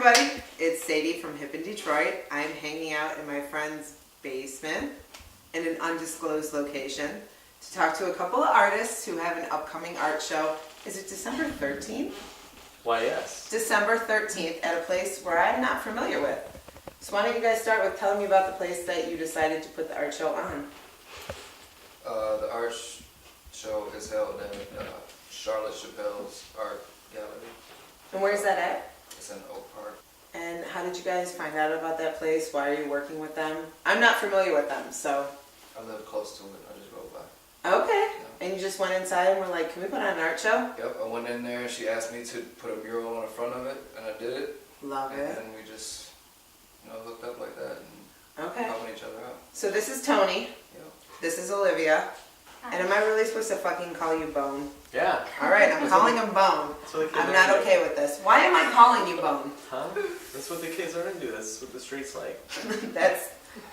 everybody, it's Sadie from Hip in Detroit. I'm hanging out in my friend's basement in an undisclosed location to talk to a couple of artists who have an upcoming art show. Is it December 13th? Why, yes. December 13th at a place where I'm not familiar with. So why don't you guys start with telling me about the place that you decided to put the art show on? The art show is held in Charlotte Chappell's art gallery. And where's that at? It's in Oak Park. And how did you guys find out about that place? Why are you working with them? I'm not familiar with them, so. I live close to it. I just rode by. Okay. Yeah. And you just went inside and were like, can we put on an art show? Yep, I went in there and she asked me to put a mural on the front of it, and I did it. Love and it. then we just, hooked up like that and Okay. helping each other out. So this is Tony. Yep. This is Olivia. And am I really supposed to fucking call you Bone? Yeah. All right, I'm calling him Bone. I'm not okay with this. Why am I calling you Bone? Huh? That's what the kids are into. That's what the street's like.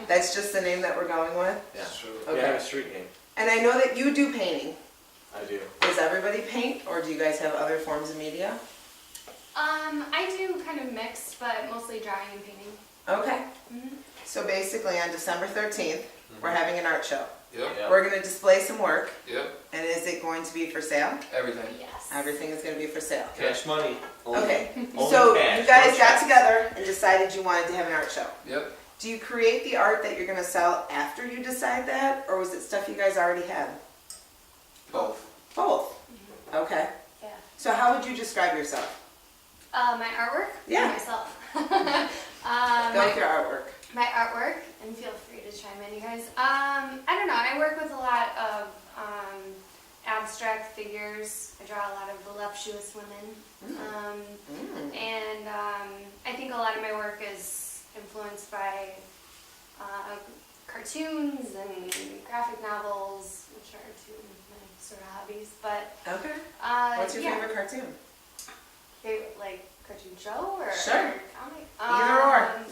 That's just the name that we're going with? Yeah. It's true. Okay. Yeah, I have a street name. And I know that you do painting. I do. Does everybody paint, or do you guys have other forms of media? I do kind of mixed, but mostly drawing and painting. Okay. Mm-hmm. So basically on December 13th, we're having an art show. Yep. Yeah. We're going to display some work. Yep. And is it going to be for sale? Everything. Yes. Everything is going to be for sale. Cash money. Only. Okay. Only So cash, you guys no got checks. together and decided you wanted to have an art show. Yep. Do you create the art that you're going to sell after you decide that, or was it stuff you guys already had? Both. Both. Okay. Yeah. So how would you describe yourself? My artwork? Yeah. Or myself. Go with your artwork. My artwork, and feel free to chime in, you guys. I don't know. I work with a lot of abstract figures. I draw a lot of voluptuous women. And I think a lot of my work is influenced by cartoons and graphic novels, which are two of my sort of hobbies. But Okay. What's your yeah. favorite cartoon? Favorite, like, cartoon show or Sure. comic? Either or.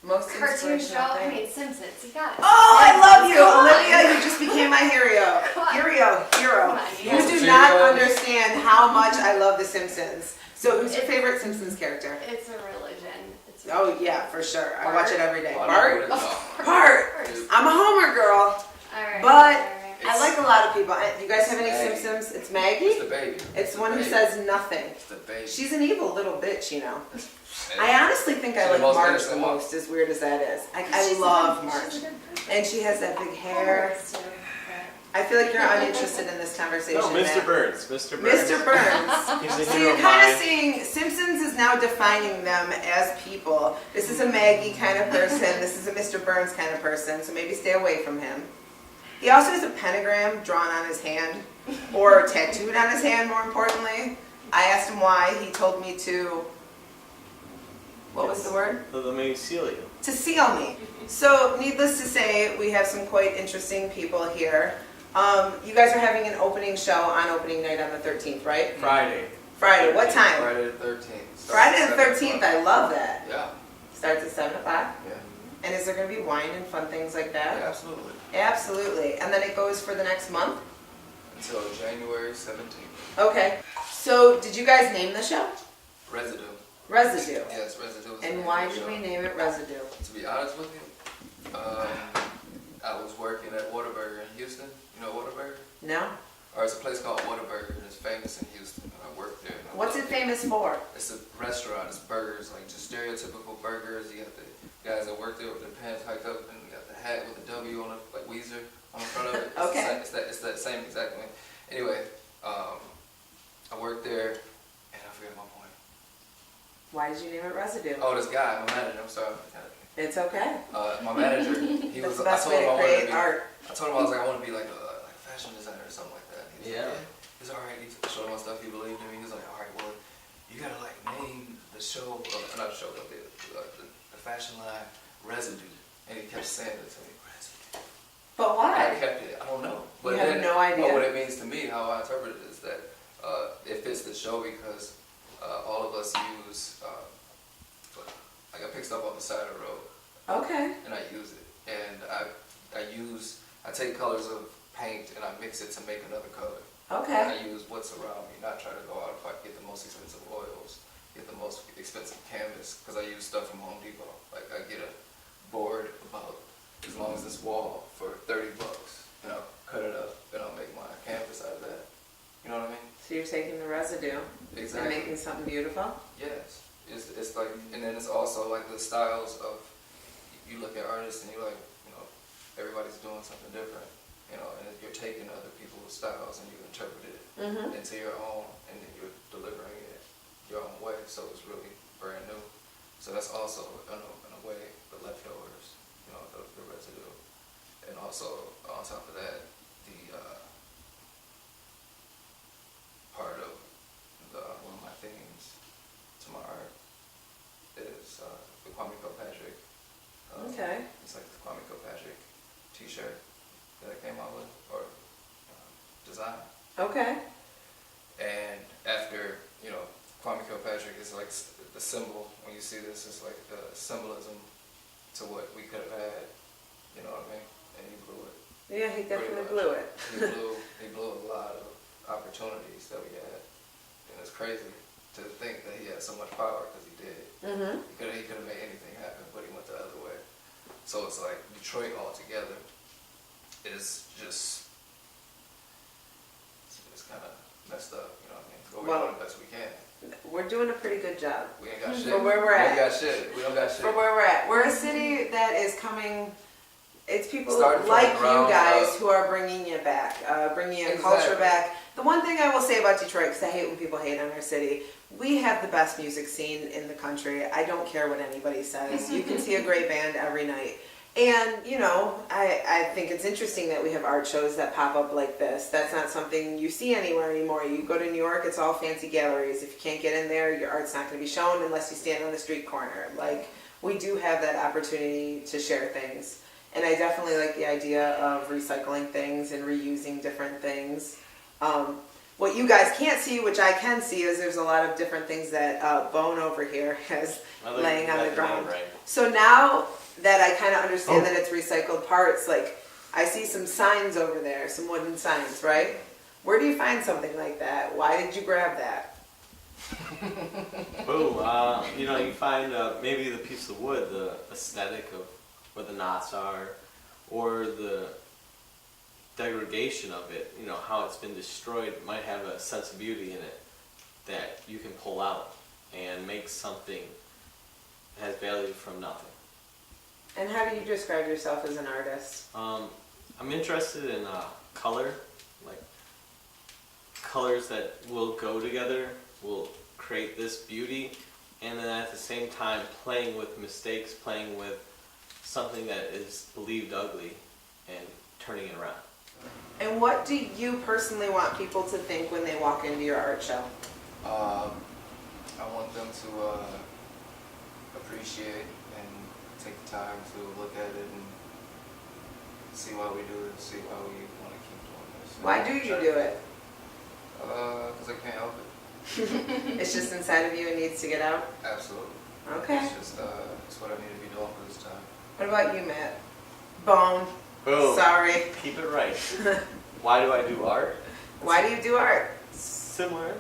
Most Cartoon show. inspirational I thing. mean, Simpsons. You got it. Oh, I love you, Come on. Olivia. You just became my hero. Come on. Hero. Come on, You yes. do not understand how much I love The Simpsons. So, who's your favorite Simpsons character? It's a religion. It's a Oh yeah, for sure. I watch it every day. Oh, I Bart. know what it is. Bart. I'm a Homer girl, Alright. but alright. I like a lot of people. You guys have any Maggie. Simpsons? It's It's Maggie. the baby. It's the one who baby. says nothing. It's the baby. She's an evil little bitch, you know. And I honestly think I She's the like most Marge the innocent one. most, as weird as that is. I She's a love good- Marge. she's a good person. And she has that big hair. Homer is too, I feel like you're uninterested in this conversation. No, Mr. Matt. Burns. Mr. Burns. Mr. Burns. He's a So hero you're of kind of mine. seeing Simpsons is now defining them as people. This is a Maggie kind of person. This is a Mr. Burns kind of person. So maybe stay away from him. He also has a pentagram drawn on his hand, or tattooed on his hand. More importantly, I asked him why. He told me to. What was the word? Let me seal you. To seal me. So, needless to say, we have some quite interesting people here. You guys are having an opening show on opening night on the 13th, right? Friday. Friday. What time? Friday the 13th. Friday the 13th. I love that. Yeah. Starts at 7 o'clock. Yeah. And is there going to be wine and fun things like Yeah, that? absolutely. Absolutely. And then it goes for the next month? Until January 17th. Okay. So, did you guys name the show? Residue. Residue. Yes, Residue. is the And name why of the did show. we name it Residue? To be honest with you, I was working at Whataburger in Houston. You know Whataburger? No? Or it's a place called Whataburger and it's famous in Houston. And I worked there. And I What's it loved famous for? It's a restaurant. It's burgers, like just stereotypical burgers. You got the guys that work there with their pants hiked up and you got the hat with the W on it, like Weezer on the front of it. Okay. It's that same exact thing. Anyway, I worked there and I forget my point. Why did you name it Residue? Oh, this guy, my manager. I'm sorry. It's okay. My manager, he That's was. the best I told way him to I wanted to create be. art. I told him I was like, I want to be like a fashion designer or something like that. He was Yeah. like, he's all right. He showed him my stuff. He believed in me. He was like, all right, well, you gotta like name the show, not the show, but the fashion line Residue. And he kept saying it to me, Residue. But And I why? kept it. I don't know. You have no idea? But what it means to me, how I interpret it, is that it fits the show because all of us use. Like I pick stuff off the side of the road. Okay. And I use it. And I take colors of paint and I mix it to make another color. And Okay. I use what's around me, not try to go out and get the most expensive oils, get the most expensive taking the residue and making something beautiful. Yes, it's like, and then it's also like the styles of, you look at artists and you're like, you know, everybody's doing something different, you know, and you're taking other people's styles and you interpret it into your own, and then you're delivering it your own way, so it's really brand new. So that's also, in a way, the leftovers, you know, the residue. And also, on top of that, the part of one of my themes to my art is the Kwame Kilpatrick. Okay. It's like the Kwame Kilpatrick t-shirt that I came out with, or design. Okay. And after, you know, Kwame Kilpatrick is like the symbol, when you see this, it's like the symbolism to what we could have had, you know what I mean? And he blew it. Yeah, he definitely Pretty much. blew it. He blew a lot of opportunities that we had. And it's crazy to think that he had so much power, because he did. He could have made anything happen, but he went the other way. So it's like Detroit altogether is just, it's kind of messed up, you know what I mean? But we're doing the best we can. We're doing a pretty good job. We ain't got shit. For where we're at. We ain't got shit. We don't got shit. For where we're at. We're a city that is coming, it's people Starting from like the you ground guys up. who are bringing it back, bringing your Exactly. culture back. The one thing I will say about Detroit, because I hate when people hate on our city, we have the best music scene in the country. I don't care what anybody says. You can see a great band every night. And, you know, I think it's interesting that we have art shows that pop up like this. That's not something you see anywhere anymore. You go to New York, it's all fancy galleries. If you can't get in there, your art's not going to be shown unless you stand on the street corner. Like, we do have that opportunity to share things. And I definitely like the idea of recycling things and reusing different things. What you guys can't see, which I can see, is there's a lot of different things that Bone over here has laying on the ground. Right. So now that I kind of understand that it's recycled parts, like I see some signs over there, some wooden signs, right? Where do you find something like that? Why did you grab that? Boom. You know, you find maybe the piece of wood, the aesthetic of where the knots are, or the degradation of it, you know, how it's been destroyed, might have a sense of beauty in it that you can pull out and make something that has value from nothing. And how do you describe yourself as an artist? I'm interested in color, like colors that will go together, will create this beauty, and then at the same time playing with mistakes, playing with something that is believed ugly and turning it around. And what do you personally want people to think when they walk into your art show? I want them to appreciate and take the time to look at it and see why we do it, see why we want to keep doing this. Why do you do it? Because I can't help it. It's just inside of you and needs to get out? Absolutely. Okay. It's just, it's what I need to be doing for this time. What about you, Matt? Bone. Boom. Sorry. Keep it right. Why do I do art? Why do you do art? Similar.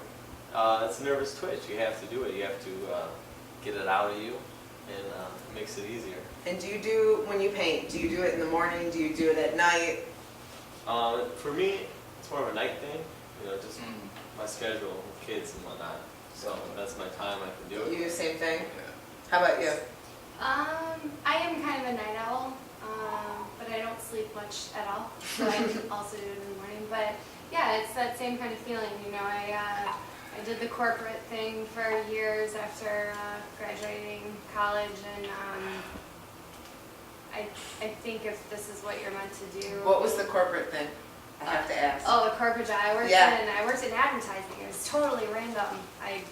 It's a nervous twitch. You have to do it. You have to get it out of you, and it makes it easier. And do you do, when you paint, do you do it in the morning? Do you do it at night? For me, it's more of a night thing. You know, just my schedule with kids and whatnot. So that's my time. I can do it. You do the same thing? Yeah. How about you? I am kind of a night owl, but I don't sleep much at all, so I can also do it in the morning. But yeah, it's that same kind of feeling. You know, I did the corporate thing for years after graduating college, and I think if this is what you're meant to do. What was the corporate thing? I have to ask. Oh, the corporate job. I worked in advertising. It was totally random. I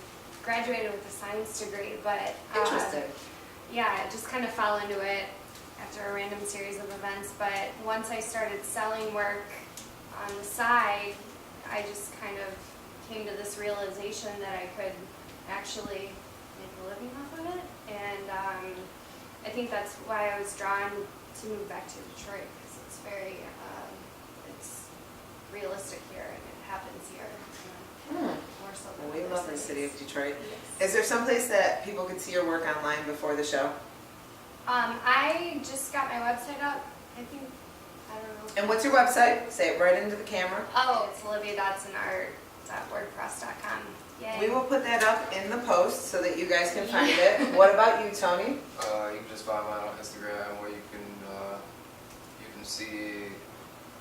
graduated with a science degree, but Interesting. yeah, I just kind of fell into it after a random series of events. But once I started selling work on the side, I just kind of came to this realization that I could actually make a living off of it. And I think that's why I was drawn to move back to Detroit, because it's very, it's realistic here and it happens here. More so than We other love the cities. city of Detroit. Yes. Is there someplace that people could see your work online before the show? I just got my website up. I think, I don't know. And what's your website? Say it right into the camera. Oh, it's Olivia Dodson Art. wordpress.com. Yay. We will put that up in the post so that you guys can find it. What about you, Tony? You can just find mine on Instagram where you can see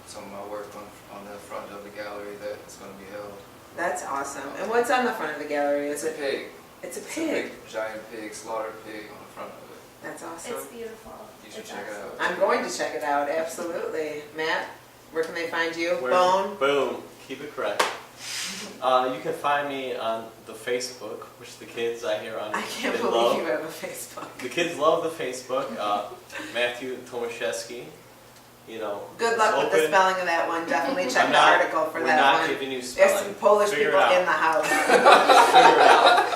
some of my work on the front of the gallery that is going to be held. That's awesome. And what's on the front of the gallery? Is It's a it? pig. It's a It's a pig. big, giant pig, slaughtered pig on the front of it. That's awesome. It's beautiful. You should It's check it out. absolutely I'm going to check it out, absolutely. Matt, where can they find you? Where- Bone? Boom. Keep it correct. You can find me on the Facebook, which the kids I hear on I can't they believe love. you have a Facebook. The kids love the Facebook. Matthew Tomaszewski. You know. Good luck it's with the open. spelling of that one. Definitely check I'm the not- article for we're that not one. giving you There's spelling. some Polish Figure people it out. in the house. Figure it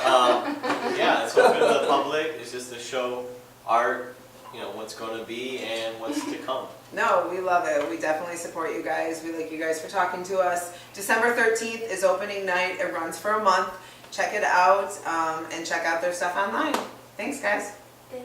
out. Yeah, it's open to the public. It's just to show art, you know, what's going to be and what's to come. No, we love it. We definitely support you guys. We like you guys for talking to us. December 13th is opening night. It runs for a month. Check it out and check out their stuff online. Thanks, guys. Thank